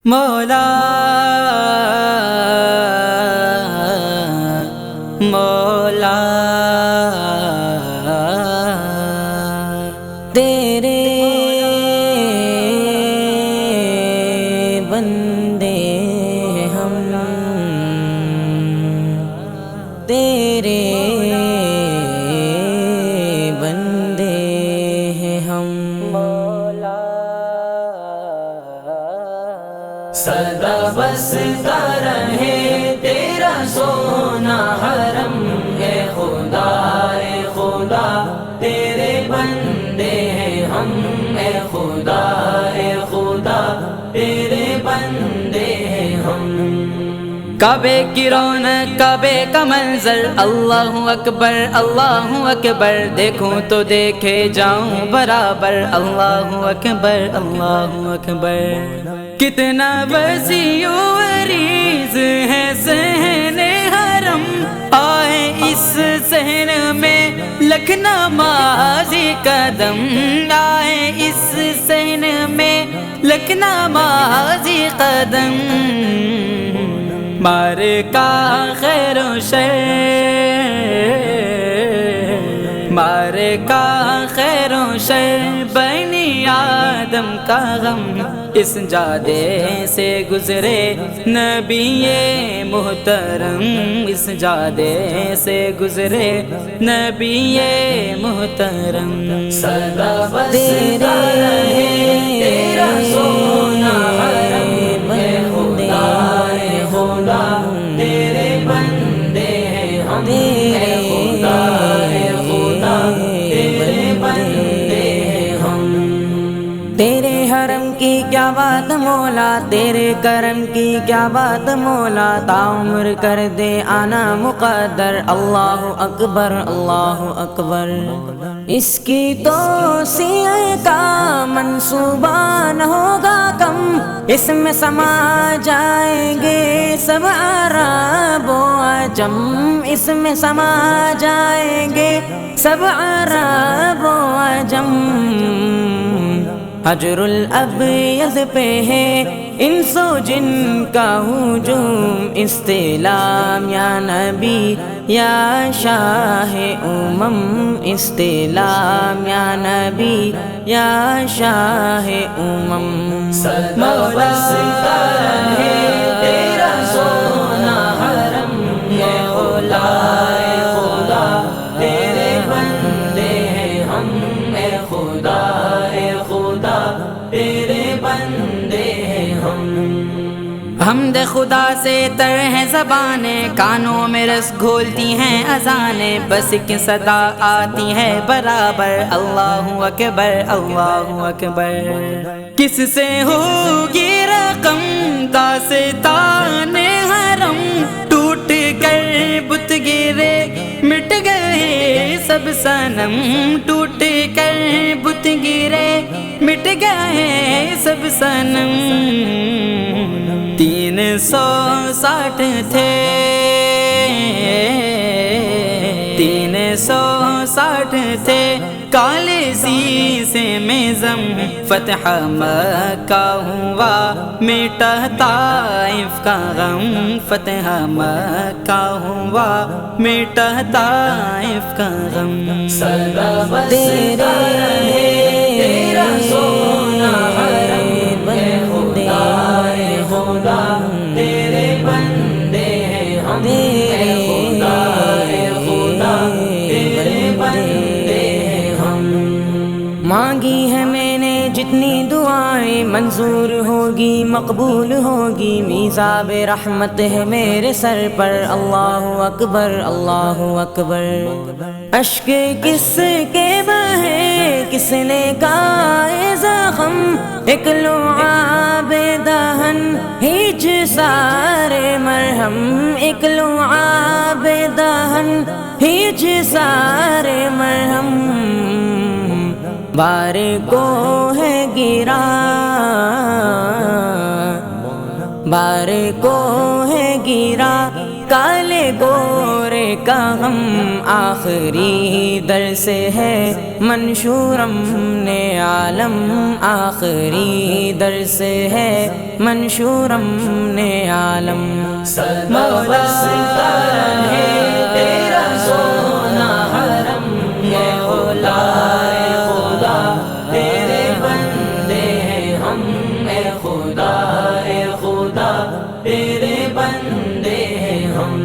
مولا مولا تیرے بندے ہم تیرے بندے ہیں ہم مولا سدا بستا رہے تیرا سونا حرم ہے خدا اے خدا تیرے بندے ہیں ہم اے خدا اے خدا تیرے بندے ہیں ہم کعبے کی رونق کعبے کا منظر اللہ اکبر دیکھوں تو دیکھے جاؤں برابر اللہ اکبر کتنا وسیع و عریض ہے صحن حرم آئے اس صحن میں لکھ نمازی قدم آئے اس صحن میں لکھ نمازی قدم مار کا خیر و شر مار کا خیر و شر بنی آدم کا غم اس جادے سے گزرے نبی محترم اس جادے سے گزرے نبی محترم سدا بستا رہے تیرا سونا حرم ہے خدا اے خدا تیرے بندے ہیں ہم اے خدا اے خدا تیرے بندے ہیں ہم تیرے حرم کی کیا بات مولا تیرے کرم کی کیا بات مولا تعمر کر دے آنا مقدر اللہ اکبر اس کی توسیع کا منصوبہ نہ ہوگا کم اس میں سما جائیں گے سب عرب و عجم اس میں سما جائیں گے سب عرب و عجم حجر الابیض پہ ہے انس و جن کا ہجوم استلام یا نبی یا شاہ امم استلام یا نبی یا شاہ امم مولا ہے تیرا سونا حرم ہے خدا اے خدا تیرے بندے ہیں ہم اے خدا اے خدا تیرے بندے ہیں ہم حمد خدا سے تر ہے زبانیں کانوں میں رس گھولتی ہیں اذانیں بس کی صدا آتی ہے برابر اللہ اکبر کس سے ہوگی رقم داستان حرم ٹوٹ کر بت گرے مٹ گئے سب صنم ٹوٹ کر بت گرے مٹ گئے سب صنم 360 تھے 360 تھے کالے سیسے میں زم فتح مکہ ہوا مٹا طائف کا غم فتح مکہ ہوا مٹا طائف کا غم سدا بستا رہے تیرا سونا حرم ہے خدا اے خدا تیرے بندے ہیں ہم اے خدا اے خدا تیرے بندے ہیں ہم مانگی ہے میں نے جتنی دعائیں منظور ہوگی مقبول ہوگی میزاب رحمت ہے میرے سر پر اللہ اکبر اشک کس کے بہے کس نے گائے زخم ایک لعاب دہن ہیج سارے مرہم ایک لعاب دہن ہیج سارے مرہم بار کو ہے گرا بار کو ہے گرا کالے گورے کا ہم آخری در سے ہے منشورم نے عالم آخری در سے ہے منشورم نے عالم مولا ہے تیرا سونا حرم ہے خدا خدا تیرے بندے ہیں ہم اے خدا تیرے بندے ہیں ہم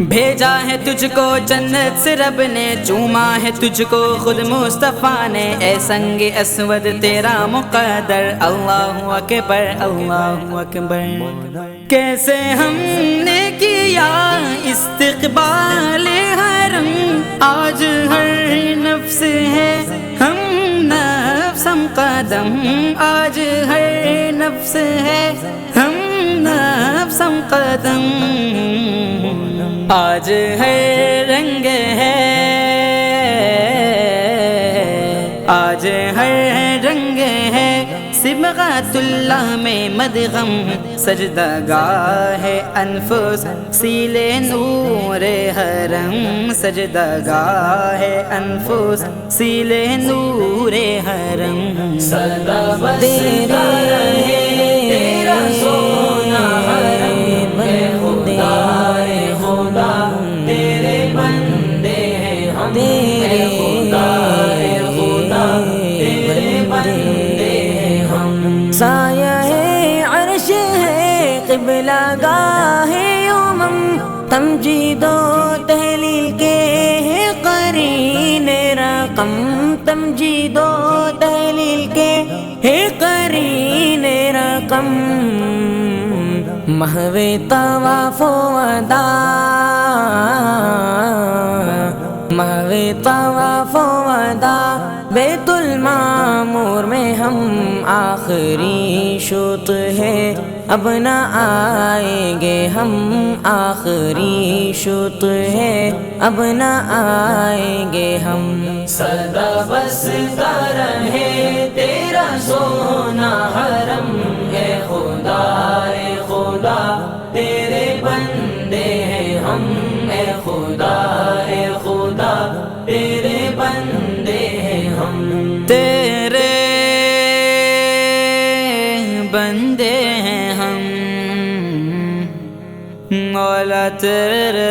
بھیجا ہے تجھ کو جنت سے رب نے چوما ہے تجھ کو خود مصطفیٰ نے اے سنگ اسود تیرا مقدر اللہ اکبر اللہ اکبر کیسے ہم نے کیا استقبال حرم آج ہر نفس ہے ہم نفس ہم قدم آج ہر نفس ہے ہم نفس ہم قدم آج ہر رنگ ہے آج ہر رنگ ہے صبغۃ اللہ میں مدغم سجدہ گاہ انفس سیلے نور حرم سجدہ گاہ انفس سیلے نور حرم سدا تیرا تیرا سونا حرم خدا خدا تیرے بندے ہیں ہم تیرے خدا خدا تیرے بندے ہیں ہم سایہ ہے عرش ہے قبلہ گاہ امم تمجید و تہلیل کے ہے قرین رقم تمجید و تہلیل کے ہے قرین رقم محو طواف و ادا محو طواف و ادا بیت المعمور میں ہم آخری شوط ہے اب نہ آئیں گے ہم آخری شوط ہے اب نہ آئیں گے ہم سدا بستا رہے تیرا سونا حرم ہے خدا تیرے بندے ہیں ہم اے خدا تیرے بندے ہیں ہم تیرے بندے ہیں ہم مولا تیرے